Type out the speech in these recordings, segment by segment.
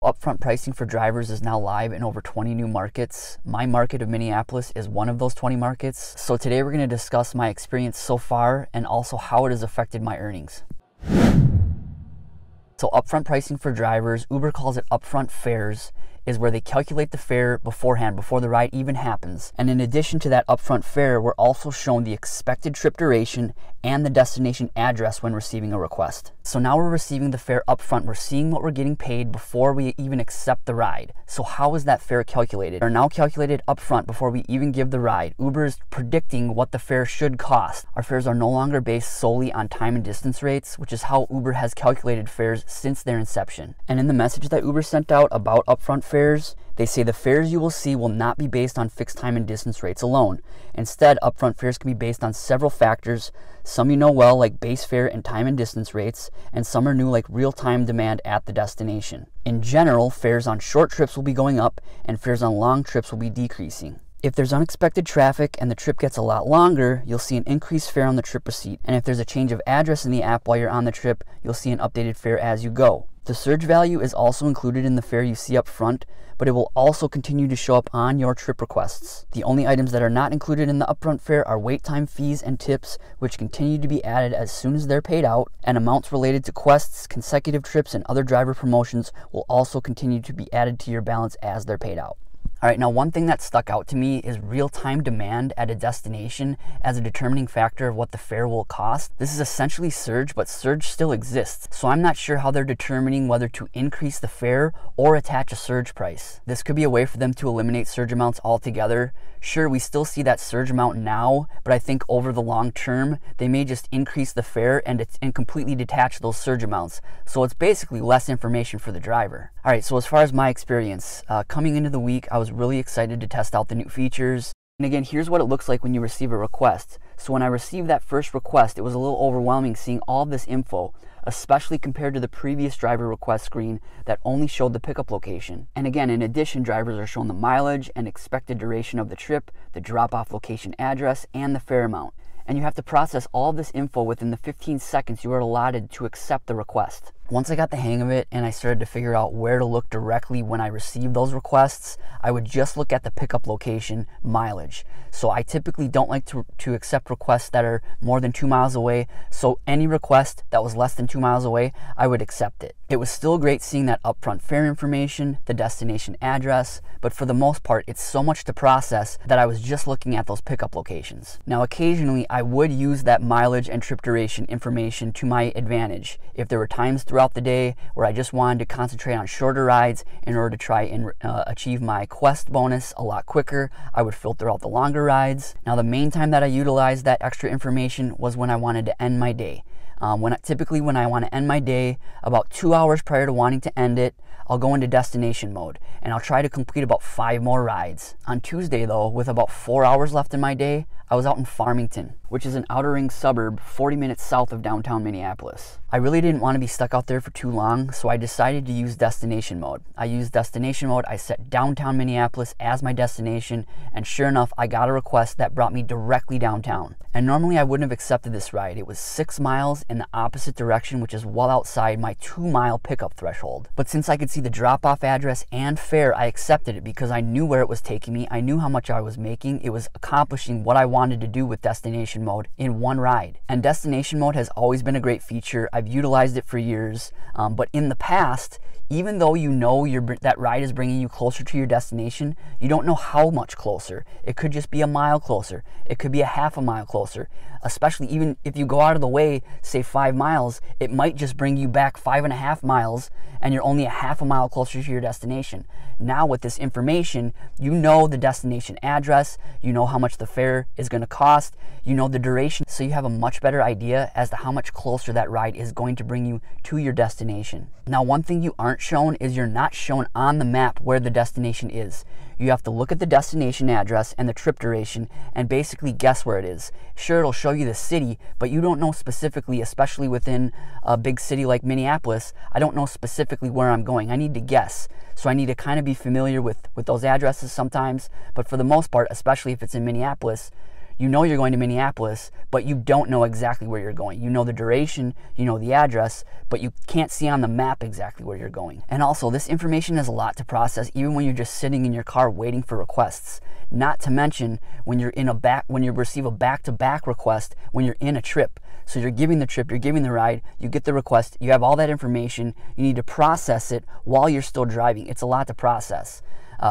upfront pricing for drivers is now live in over 20 new markets. My market of Minneapolis is one of those 20 markets. So today we're going to discuss my experience so far and also how it has affected my earnings. So upfront pricing for drivers, Uber calls it upfront fares, is where they calculate the fare beforehand, before the ride even happens. And in addition to that upfront fare, we're also shown the expected trip duration and the destination address when receiving a request. So now we're receiving the fare upfront. We're seeing what we're getting paid before we even accept the ride. So how is that fare calculated? They're now calculated upfront before we even give the ride. Uber is predicting what the fare should cost. Our fares are no longer based solely on time and distance rates, which is how Uber has calculated fares since their inception. And in the message that Uber sent out about upfront fares, they say the fares you will see will not be based on fixed time and distance rates alone. Instead, upfront fares can be based on several factors, some you know well like base fare and time and distance rates, and some are new like real-time demand at the destination. In general, fares on short trips will be going up and fares on long trips will be decreasing. If there's unexpected traffic and the trip gets a lot longer, you'll see an increased fare on the trip receipt. And if there's a change of address in the app while you're on the trip, you'll see an updated fare as you go. The surge value is also included in the fare you see up front, but it will also continue to show up on your trip requests. The only items that are not included in the upfront fare are wait time fees and tips, which continue to be added as soon as they're paid out, and amounts related to quests, consecutive trips, and other driver promotions will also continue to be added to your balance as they're paid out. All right, now one thing that stuck out to me is real-time demand at a destination as a determining factor of what the fare will cost. This is essentially surge, but surge still exists. So I'm not sure how they're determining whether to increase the fare or attach a surge price. This could be a way for them to eliminate surge amounts altogether. Sure, we still see that surge amount now, but I think over the long term, they may just increase the fare and completely detach those surge amounts. So it's basically less information for the driver. All right, so as far as my experience, coming into the week, I was really excited to test out the new features. And again, here's what it looks like when you receive a request. So when I received that first request, it was a little overwhelming seeing all of this info, especially compared to the previous driver request screen that only showed the pickup location. And again, in addition, drivers are shown the mileage and expected duration of the trip, the drop-off location address, and the fare amount. And you have to process all of this info within the 15 seconds you are allotted to accept the request. Once I got the hang of it and I started to figure out where to look directly when I received those requests, I would just look at the pickup location mileage. So I typically don't like to accept requests that are more than 2 miles away. So any request that was less than 2 miles away, I would accept it. It was still great seeing that upfront fare information, the destination address, but for the most part, it's so much to process that I was just looking at those pickup locations. Now, occasionally, I would use that mileage and trip duration information to my advantage. If there were times throughout the day where I just wanted to concentrate on shorter rides in order to try and achieve my quest bonus a lot quicker, I would filter out the longer rides. Now, the main time that I utilized that extra information was when I wanted to end my day. Typically when I want to end my day, about 2 hours prior to wanting to end it, I'll go into destination mode and I'll try to complete about 5 more rides. On Tuesday though, with about 4 hours left in my day, I was out in Farmington, which is an outer ring suburb 40 minutes south of downtown Minneapolis. I really didn't want to be stuck out there for too long, so I decided to use destination mode. I used destination mode, I set downtown Minneapolis as my destination, and sure enough, I got a request that brought me directly downtown. And normally I wouldn't have accepted this ride. It was 6 miles in the opposite direction, which is well outside my 2-mile pickup threshold. But since I could see the drop-off address and fare, I accepted it because I knew where it was taking me. I knew how much I was making. It was accomplishing what I wanted to do with destination mode in one ride. And destination mode has always been a great feature. I've utilized it for years, but in the past, even though you know that ride is bringing you closer to your destination, you don't know how much closer. It could just be a mile closer. It could be a half a mile closer. Especially even if you go out of the way, say 5 miles, it might just bring you back 5.5 miles and you're only a half a mile closer to your destination. Now with this information, you know the destination address, you know how much the fare is going to cost, you know the duration, so you have a much better idea as to how much closer that ride is going to bring you to your destination. Now, one thing you aren't shown is you're not shown on the map where the destination is. You have to look at the destination address and the trip duration and basically guess where it is. Sure, it'll show you the city, but you don't know specifically, especially within a big city like Minneapolis, I don't know specifically where I'm going. I need to guess. So I need to kind of be familiar with those addresses sometimes, but for the most part, especially if it's in Minneapolis, you know you're going to Minneapolis, but you don't know exactly where you're going. You know the duration, you know the address, but you can't see on the map exactly where you're going. And also, this information is a lot to process even when you're just sitting in your car waiting for requests. Not to mention when you receive a back-to-back request when you're in a trip. So you're giving the trip, you're giving the ride, you get the request, you have all that information, you need to process it while you're still driving. It's a lot to process.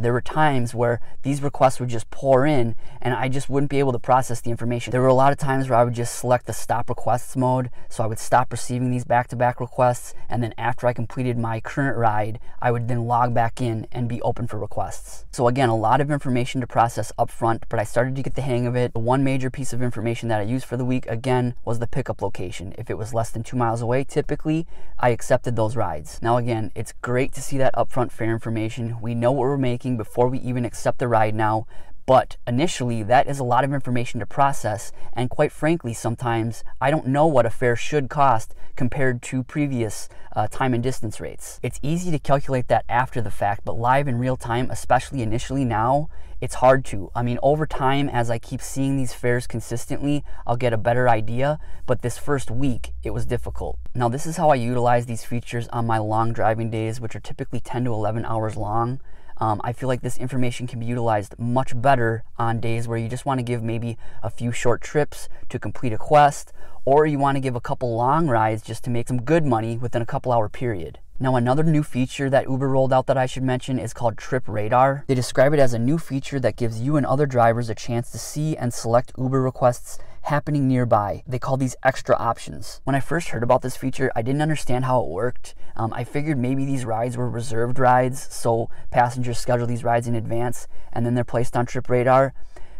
There were times where these requests would just pour in and I just wouldn't be able to process the information. There were a lot of times where I would just select the stop requests mode, so I would stop receiving these back-to-back requests, and then after I completed my current ride, I would then log back in and be open for requests. So again, a lot of information to process up front, but I started to get the hang of it. The one major piece of information that I used for the week, again, was the pickup location. If it was less than 2 miles away, typically, I accepted those rides. Now again, it's great to see that upfront fare information. We know what we're making before we even accept the ride now, but initially that is a lot of information to process, and quite frankly sometimes I don't know what a fare should cost compared to previous time and distance rates. It's easy to calculate that after the fact, but live in real time, especially initially now, it's hard to. I mean, over time, as I keep seeing these fares consistently, I'll get a better idea, but this first week it was difficult. Now this is how I utilize these features on my long driving days, which are typically 10 to 11 hours long. I feel like this information can be utilized much better on days where you just want to give maybe a few short trips to complete a quest, or you want to give a couple long rides just to make some good money within a couple hour period. Now another new feature that Uber rolled out that I should mention is called Trip Radar. They describe it as a new feature that gives you and other drivers a chance to see and select Uber requests happening nearby. They call these extra options. When I first heard about this feature, I didn't understand how it worked. I figured maybe these rides were reserved rides, so passengers schedule these rides in advance and then they're placed on Trip Radar.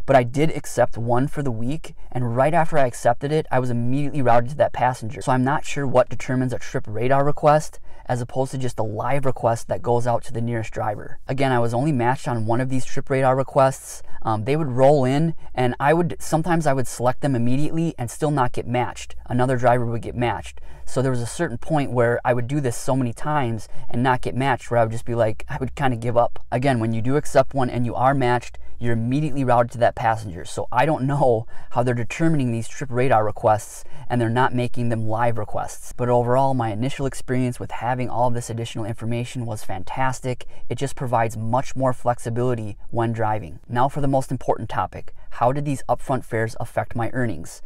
But I did accept one for the week, and right after I accepted it, I was immediately routed to that passenger. So I'm not sure what determines a Trip Radar request as opposed to just a live request that goes out to the nearest driver. Again, I was only matched on one of these Trip Radar requests. They would roll in, and sometimes I would select them immediately and still not get matched. Another driver would get matched. So there was a certain point where I would do this so many times and not get matched, where I would just be like, I would kind of give up. Again, when you do accept one and you are matched, you're immediately routed to that passenger. So I don't know how they're determining these Trip Radar requests and they're not making them live requests. But overall, my initial experience with having all of this additional information was fantastic. It just provides much more flexibility when driving. Now for the most important topic, how did these upfront fares affect my earnings?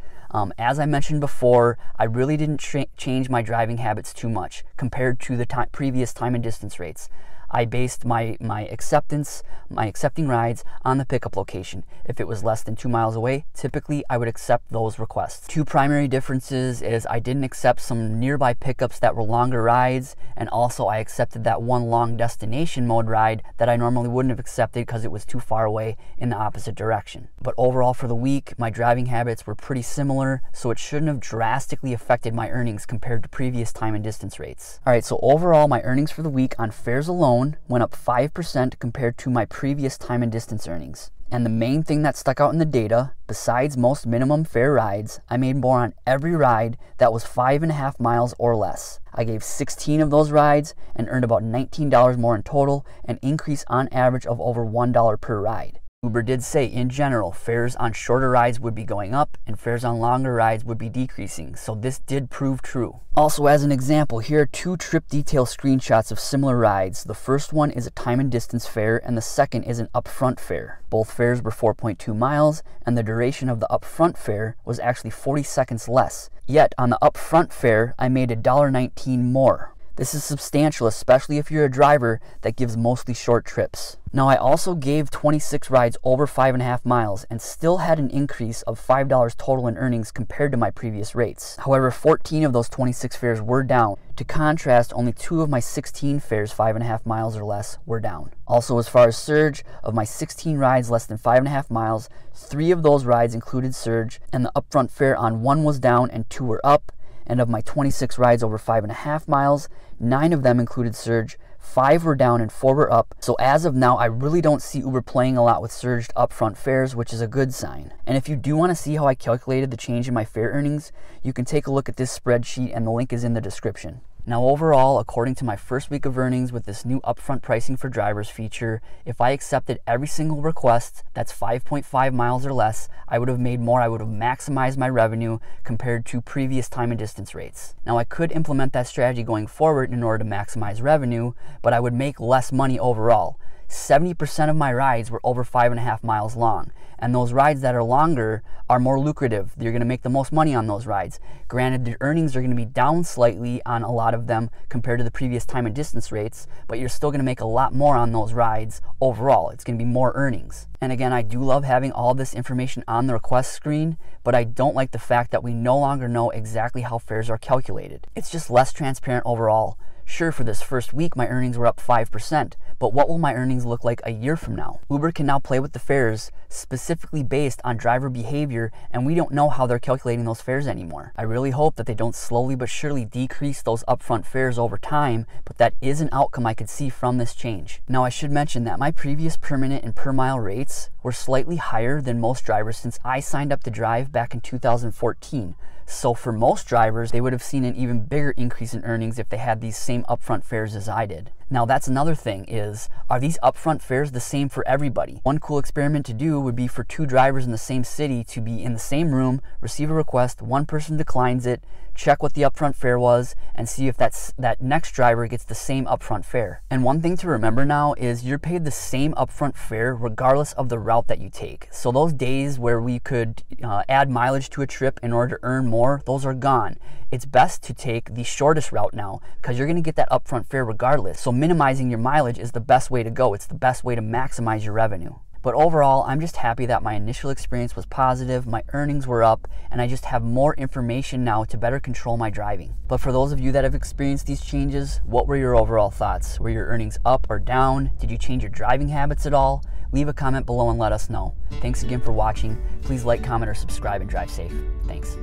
As I mentioned before, I really didn't change my driving habits too much compared to the previous time and distance rates. I based my accepting rides on the pickup location. If it was less than 2 miles away, typically I would accept those requests. Two primary differences is I didn't accept some nearby pickups that were longer rides, and also I accepted that one long destination mode ride that I normally wouldn't have accepted because it was too far away in the opposite direction. But overall for the week, my driving habits were pretty similar, so it shouldn't have drastically affected my earnings compared to previous time and distance rates. Alright, so overall my earnings for the week on fares alone went up 5% compared to my previous time and distance earnings. And the main thing that stuck out in the data, besides most minimum fare rides, I made more on every ride that was 5.5 miles or less. I gave 16 of those rides and earned about $19 more in total, an increase on average of over $1 per ride. Uber did say, in general, fares on shorter rides would be going up and fares on longer rides would be decreasing, so this did prove true. Also, as an example, here are two trip detail screenshots of similar rides. The first one is a time and distance fare, and the second is an upfront fare. Both fares were 4.2 miles, and the duration of the upfront fare was actually 40 seconds less. Yet, on the upfront fare, I made $1.19 more. This is substantial, especially if you're a driver that gives mostly short trips. Now, I also gave 26 rides over 5.5 miles and still had an increase of $5 total in earnings compared to my previous rates. However, 14 of those 26 fares were down. To contrast, only 2 of my 16 fares 5.5 miles or less were down. Also, as far as surge, of my 16 rides less than 5.5 miles, 3 of those rides included surge, and the upfront fare on 1 was down and 2 were up. And of my 26 rides over 5.5 miles, 9 of them included surge, 5 were down and 4 were up. So as of now, I really don't see Uber playing a lot with surged upfront fares, which is a good sign. And if you do want to see how I calculated the change in my fare earnings, you can take a look at this spreadsheet and the link is in the description. Now overall, according to my first week of earnings with this new upfront pricing for drivers feature, if I accepted every single request that's 5.5 miles or less, I would have made more. I would have maximized my revenue compared to previous time and distance rates. Now I could implement that strategy going forward in order to maximize revenue, but I would make less money overall. 70% of my rides were over 5.5 miles long, and those rides that are longer are more lucrative. You're going to make the most money on those rides. Granted, the earnings are going to be down slightly on a lot of them compared to the previous time and distance rates, but you're still going to make a lot more on those rides overall. It's going to be more earnings. And again, I do love having all this information on the request screen, but I don't like the fact that we no longer know exactly how fares are calculated. It's just less transparent overall. Sure, for this first week, my earnings were up 5%, but what will my earnings look like a year from now? Uber can now play with the fares specifically based on driver behavior, and we don't know how they're calculating those fares anymore. I really hope that they don't slowly but surely decrease those upfront fares over time, but that is an outcome I could see from this change. Now, I should mention that my previous permanent and per mile rates were slightly higher than most drivers since I signed up to drive back in 2014. So for most drivers, they would have seen an even bigger increase in earnings if they had these same upfront fares as I did. Now that's another thing is, are these upfront fares the same for everybody? One cool experiment to do would be for two drivers in the same city to be in the same room, receive a request, one person declines it, check what the upfront fare was, and see if that next driver gets the same upfront fare. And one thing to remember now is you're paid the same upfront fare regardless of the route that you take. So those days where we could add mileage to a trip in order to earn more, those are gone. It's best to take the shortest route now because you're going to get that upfront fare regardless. So minimizing your mileage is the best way to go. It's the best way to maximize your revenue. But overall, I'm just happy that my initial experience was positive, my earnings were up, and I just have more information now to better control my driving. But for those of you that have experienced these changes, what were your overall thoughts? Were your earnings up or down? Did you change your driving habits at all? Leave a comment below and let us know. Thanks again for watching. Please like, comment, or subscribe and drive safe. Thanks.